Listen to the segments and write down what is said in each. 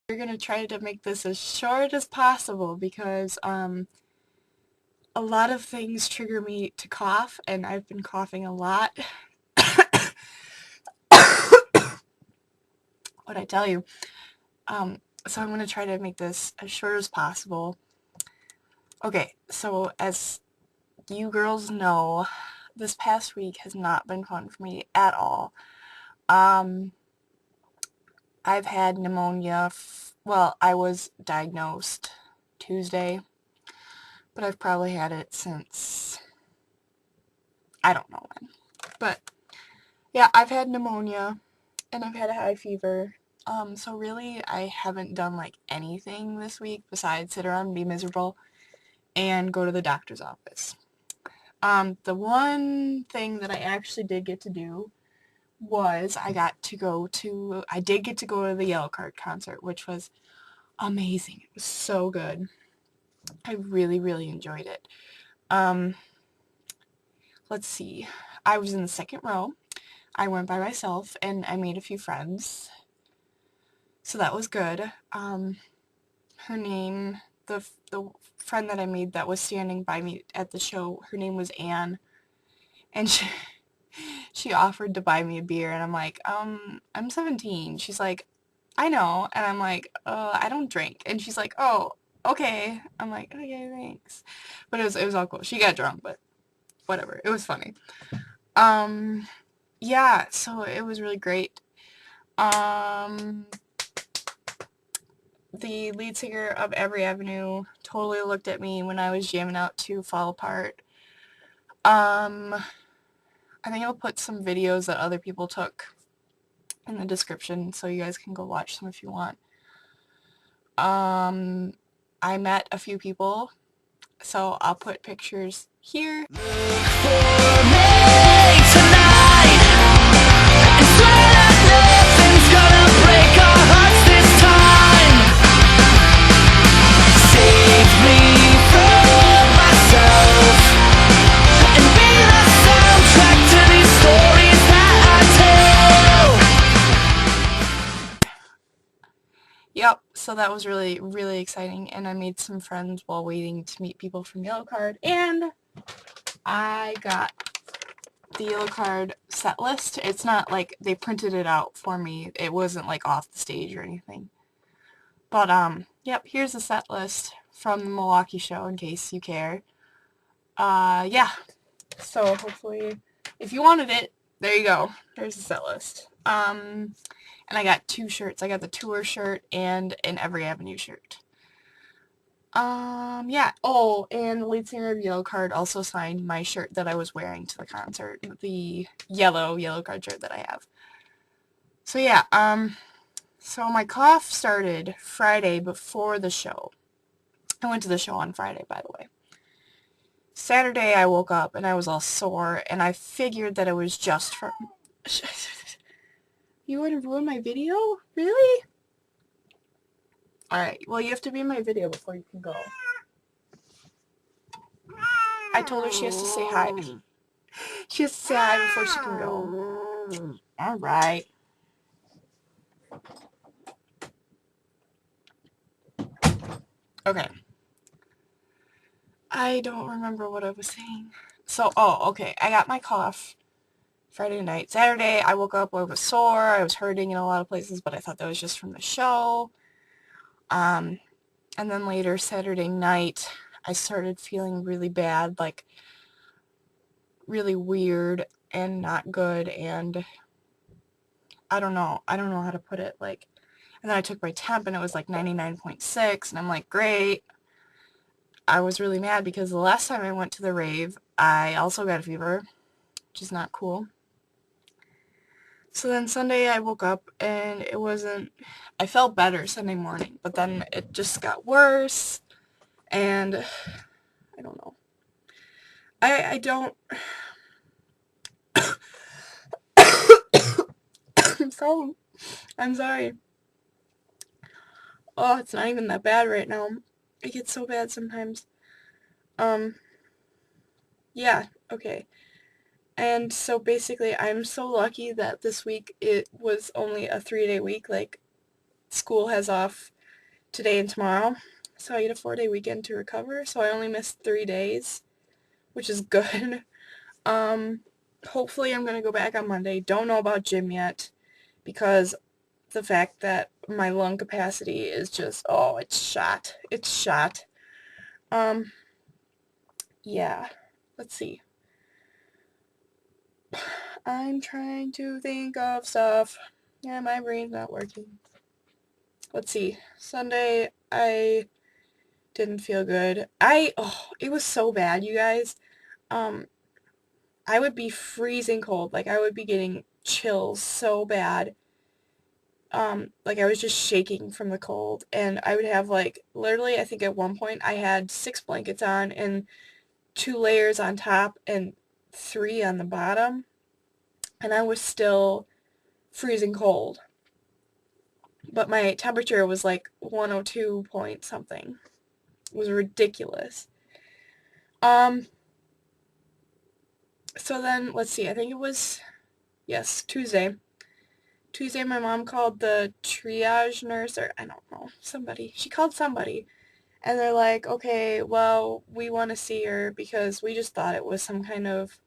We're going to try to make this as short as possible because a lot of things trigger me to cough, and I've been coughing a lot. What I tell you. So I'm going to try to make this as short as possible. Okay, so as you girls know, this past week has not been fun for me at all. I've had pneumonia, well, I was diagnosed Tuesday, but I've probably had it since, I don't know when. But, yeah, I've had pneumonia, and I've had a high fever. So really, I haven't done, like, anything this week besides sit around and be miserable and go to the doctor's office. The one thing that I actually did get to do was I did get to go to the Yellowcard concert, which was amazing. It was so good. I really, really enjoyed it. Let's see. I was in the second row. I went by myself, and I made a few friends. So that was good. Her name, the friend that I made that was standing by me at the show, her name was Anne, and she offered to buy me a beer, and I'm like, I'm 17. She's like, I know, and I'm like, I don't drink, and she's like, oh, okay. I'm like, okay, thanks. But it was all cool. She got drunk, but whatever. It was funny. Yeah, so it was really great. The lead singer of Every Avenue totally looked at me when I was jamming out to Fall Apart. I think I'll put some videos that other people took in the description so you guys can go watch them if you want. I met a few people, so I'll put pictures here. Yep, so that was really, really exciting, and I made some friends while waiting to meet people from Yellowcard, and I got the Yellowcard set list. It's not like they printed it out for me. It wasn't like off the stage or anything. But, yep, here's the set list from the Milwaukee show in case you care. Yeah, so hopefully, if you wanted it, there you go. There's the set list. And I got 2 shirts. I got the tour shirt and an Every Avenue shirt. Yeah. Oh, and the lead singer of Yellowcard also signed my shirt that I was wearing to the concert. The Yellowcard shirt that I have. So yeah, so my cough started Friday before the show. I went to the show on Friday, by the way. Saturday I woke up and I was all sore, and I figured that it was just from... You want to ruin my video? Really? Alright, well you have to be in my video before you can go. I told her she has to say hi. She has to say hi before she can go. Alright. Okay. I don't remember what I was saying. So, oh, okay. I got my cough Friday night. Saturday, I woke up, I was sore, I was hurting in a lot of places, but I thought that was just from the show. And then later, Saturday night, I started feeling really bad, like, really weird and not good, and I don't know how to put it, like, and then I took my temp, and it was like 99.6, and I'm like, great. I was really mad because the last time I went to the rave, I also got a fever, which is not cool. So then Sunday I woke up and it wasn't, I felt better Sunday morning, but then it just got worse, and I don't know. I don't, I'm sorry. Oh, it's not even that bad right now. It gets so bad sometimes. Yeah, okay. And so basically, I'm so lucky that this week it was only a 3-day week. Like, school has off today and tomorrow. So I get a 4-day weekend to recover. So I only missed 3 days, which is good. Hopefully I'm going to go back on Monday. Don't know about gym yet because the fact that my lung capacity is just, oh, it's shot. It's shot. Yeah. Let's see. I'm trying to think of stuff. Yeah, my brain's not working. Let's see. Sunday, I didn't feel good. It was so bad, you guys. I would be freezing cold. Like, I would be getting chills so bad. Like, I was just shaking from the cold. And I would have, like, literally, I think at one point, I had 6 blankets on and 2 layers on top and 3 on the bottom. And I was still freezing cold. But my temperature was like 102 point something. It was ridiculous. So then, let's see, I think it was, yes, Tuesday. Tuesday, my mom called the triage nurse, or I don't know, somebody. She called somebody. And they're like, okay, well, we want to see her because we just thought it was some kind of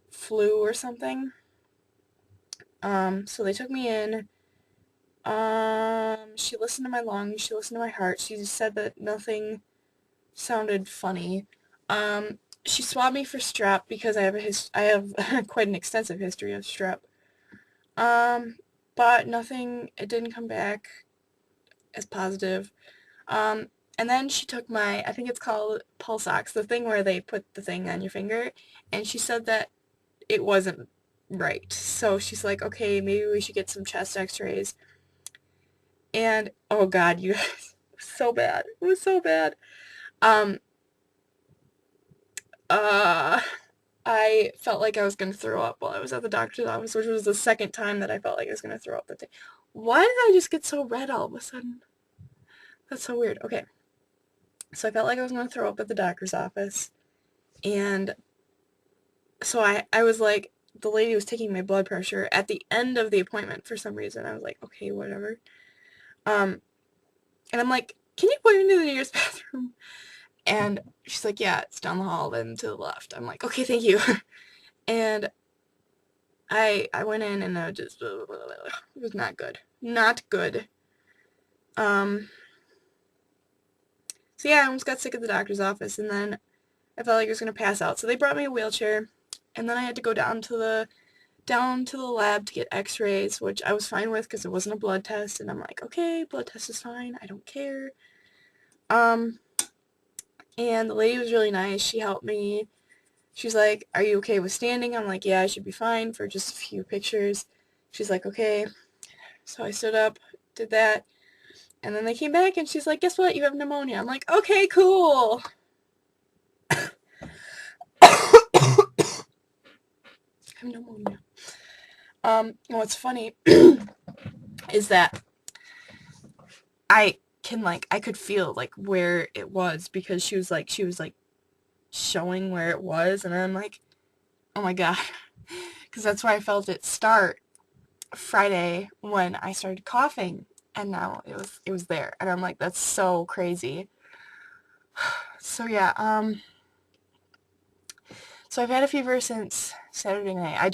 flu or something. So they took me in. She listened to my lungs, she listened to my heart. She just said that nothing sounded funny. She swabbed me for strep because I have quite an extensive history of strep. But nothing, it didn't come back as positive. And then she took my, I think it's called pulse ox, the thing where they put the thing on your finger, and she said that it wasn't right. So she's like, okay, maybe we should get some chest x-rays. And, oh God, you guys, it was so bad. It was so bad. I felt like I was going to throw up while I was at the doctor's office, which was the second time that I felt like I was going to throw up that day. Why did I just get so red all of a sudden? That's so weird. Okay. So I felt like I was going to throw up at the doctor's office. And so I was like, the lady was taking my blood pressure at the end of the appointment for some reason. I was like, okay, whatever. And I'm like, can you point me to the nearest bathroom? And she's like, yeah, it's down the hall and to the left. I'm like, okay, thank you. And I went in and I just, it was not good. Not good. So yeah, I almost got sick at the doctor's office, and then I felt like I was going to pass out. So they brought me a wheelchair, and then I had to go down to the lab to get x-rays, which I was fine with because it wasn't a blood test, and I'm like, okay, blood test is fine, I don't care. And the lady was really nice. She helped me. She's like, are you okay with standing? I'm like, yeah, I should be fine for just a few pictures. She's like, okay. So I stood up, did that, and then they came back and she's like, guess what? You have pneumonia. I'm like, okay, cool. I have pneumonia. What's funny is that I could feel like where it was because she was like showing where it was, and I'm like, oh my God, because that's where I felt it start Friday when I started coughing, and now it was there, and I'm like, that's so crazy. So yeah, so I've had a fever since Saturday night. I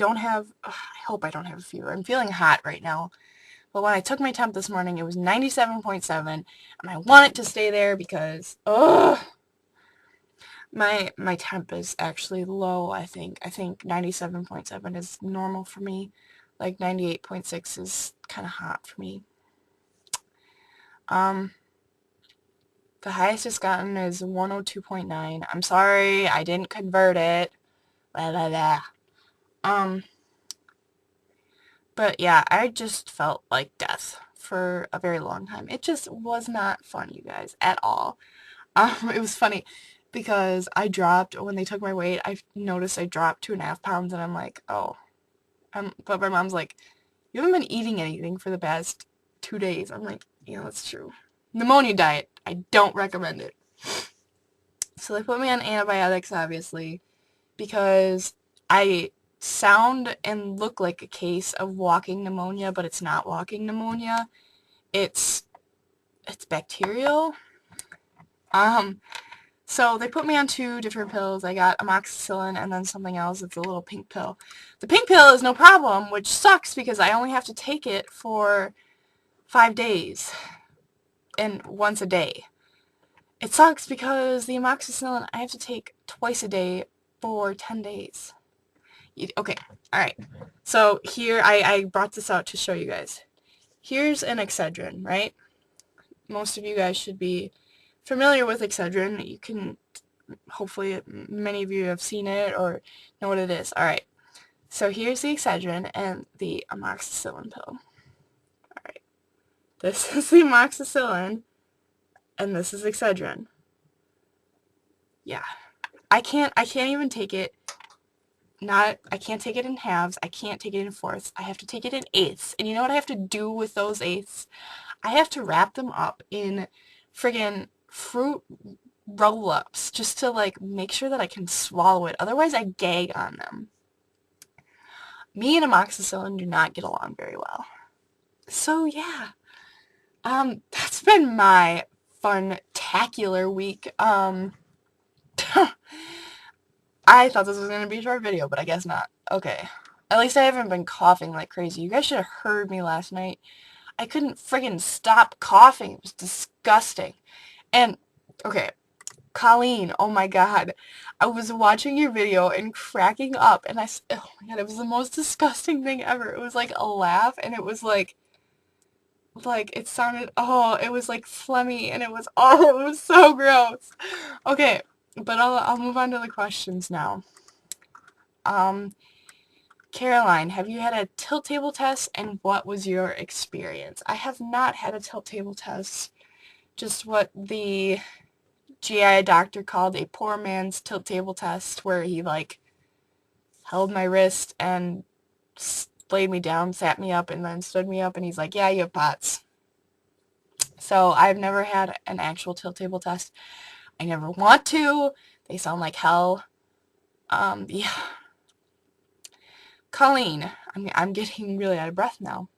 hope I don't have a fever. I'm feeling hot right now. But when I took my temp this morning, it was 97.7, and I want it to stay there because, my temp is actually low, I think. I think 97.7 is normal for me. Like 98.6 is kind of hot for me. The highest it's gotten is 102.9. I'm sorry, I didn't convert it. Blah, blah, blah. But yeah, I just felt like death for a very long time. It just was not fun, you guys, at all. It was funny because I dropped, when they took my weight, I noticed I dropped 2.5 pounds, and I'm like, oh. But my mom's like, you haven't been eating anything for the past 2 days. I'm like, yeah, that's true. Pneumonia diet. I don't recommend it. So they put me on antibiotics, obviously, because I sound and look like a case of walking pneumonia, but it's not walking pneumonia. It's it's bacterial. So they put me on 2 different pills. I got amoxicillin and then something else. It's a little pink pill. The pink pill is no problem, which sucks because I only have to take it for 5 days and once a day. It sucks because the amoxicillin I have to take twice a day for 10 days. Okay, alright. So here, I brought this out to show you guys. Here's an Excedrin, right? Most of you guys should be familiar with Excedrin. You can, hopefully, many of you have seen it or know what it is. Alright, so here's the Excedrin and the amoxicillin pill. Alright, this is the amoxicillin and this is Excedrin. Yeah, I can't even take it. I can't take it in halves. I can't take it in fourths. I have to take it in eighths. And you know what I have to do with those eighths? I have to wrap them up in friggin' fruit roll-ups just to, like, make sure that I can swallow it. Otherwise, I gag on them. Me and amoxicillin do not get along very well. So, yeah. That's been my fun-tacular week. I thought this was going to be a short video, but I guess not. Okay. At least I haven't been coughing like crazy. You guys should have heard me last night. I couldn't friggin' stop coughing. It was disgusting. And, okay, Colleen, oh my god. I was watching your video and cracking up, and oh my god, it was the most disgusting thing ever. It was like a laugh, and it was like, it sounded, oh, it was like phlegmy, and it was so gross. Okay, but I'll move on to the questions now. Caroline, have you had a tilt table test, and what was your experience? I have not had a tilt table test, just what the GI doctor called a poor man's tilt table test, where he, like, held my wrist and laid me down, sat me up, and then stood me up, and he's like, yeah, you have POTS. So I've never had an actual tilt table test. I never want to. They sound like hell. Yeah. Colleen, I'm getting really out of breath now.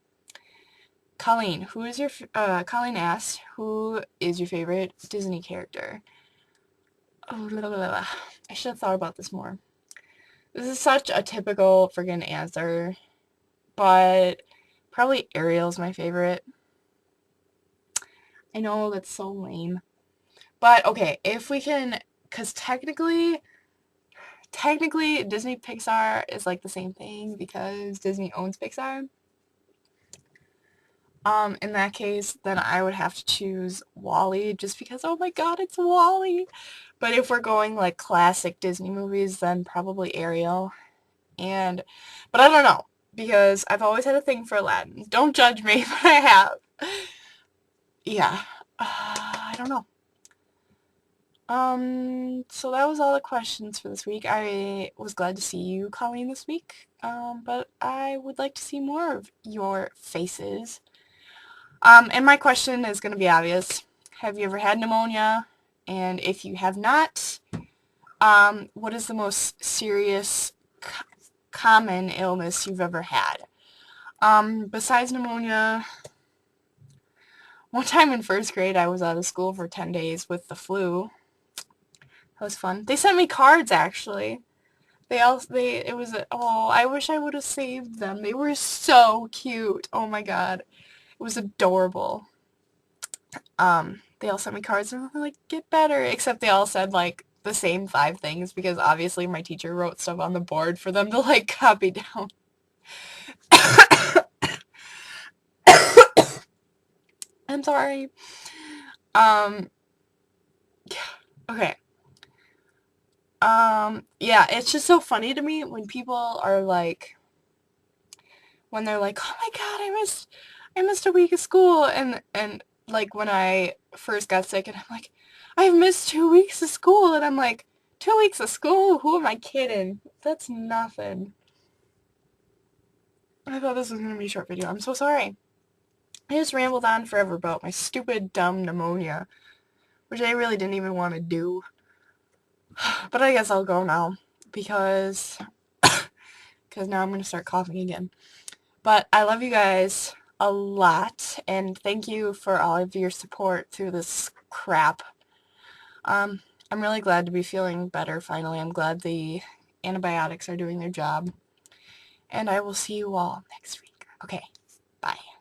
Colleen, Colleen asked, who is your favorite Disney character? Oh, blah, blah, blah. I should have thought about this more. This is such a typical friggin' answer, but probably Ariel's my favorite. I know that's so lame. But, okay, if we can, because technically Disney Pixar is like the same thing because Disney owns Pixar. In that case, then I would have to choose WALL-E just because, oh my god, it's WALL-E. But if we're going like classic Disney movies, then probably Ariel. But I don't know, because I've always had a thing for Aladdin. Don't judge me, but I have. Yeah, I don't know. So that was all the questions for this week. I was glad to see you, Colleen, this week. But I would like to see more of your faces. And my question is going to be obvious. Have you ever had pneumonia? And if you have not, what is the most serious, common illness you've ever had? Besides pneumonia, one time in first grade, I was out of school for 10 days with the flu. That was fun. They sent me cards, actually. Oh, I wish I would have saved them. They were so cute. Oh my god. It was adorable. They all sent me cards and were like, get better. Except they all said, like, the same 5 things because obviously my teacher wrote stuff on the board for them to, like, copy down. I'm sorry. Okay. Yeah, it's just so funny to me when people are like, when they're like, oh my god, I missed a week of school, and like when I first got sick, and I'm like, I've missed 2 weeks of school, and I'm like, 2 weeks of school? Who am I kidding? That's nothing. I thought this was going to be a short video. I'm so sorry. I just rambled on forever about my stupid, dumb pneumonia, which I really didn't even want to do. But I guess I'll go now, because now I'm going to start coughing again. But I love you guys. a lot, and thank you for all of your support through this crap. I'm really glad to be feeling better finally. I'm glad the antibiotics are doing their job. And I will see you all next week. Okay, bye.